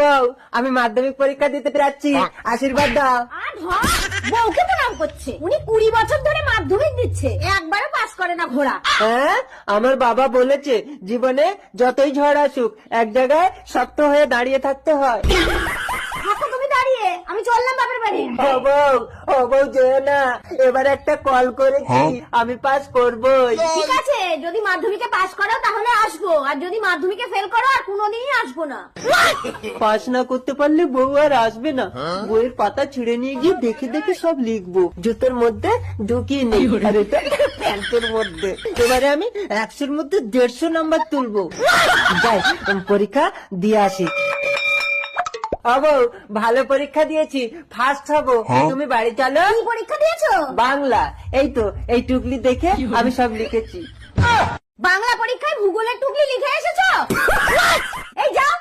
বউ, আমি মাধ্যমিক পরীক্ষা দিতে যাচ্ছি, আশীর্বাদ দাও। বউকে প্রণাম করছে, উনি 20 বছর ধরে মাধ্যমিক দিচ্ছে, একবারও পাস করে না ঘোড়া। হ্যাঁ, আমার বাবা বলেছে জীবনে যতই ঝড় আসুক এক জায়গায় শক্ত হয়ে দাঁড়িয়ে থাকতে হয়। থাকো তুমি দাঁড়িয়ে, আমি চললাম বাপের বাড়ি। ও বউ যেও না, এবার একটা কল করেছি, আমি পাস করবই। ঠিক আছে, যদি মাধ্যমিকে পাস করো তাহলে আসবো, আর যদি মাধ্যমিকে ফেল করো আর কোনোদিনই আসবো না। পাস না করতে পারলে বউ আর আসবে না। বইয়ের পাতা ছিঁড়ে নিয়ে গিয়ে দেখে দেখে সব লিখবো, জুতোর মধ্যে ঢুকিয়ে নেই, আর এটা প্যান্টের মধ্যে। এবারে আমি 100-র মধ্যে 150 নাম্বার তুলবো। যাই, পরীক্ষা দিয়ে আসি। বউ, ভালো পরীক্ষা দিয়েছি, ফার্স্ট হবো। তুমি বাড়ি চলো। কি পরীক্ষা দিয়েছো? বাংলা। এই তো, এই টুকলি দেখে আমি সব লিখেছি। বাংলা পরীক্ষায় ভূগোলের টুকলি লিখে এসেছো? এই যাও,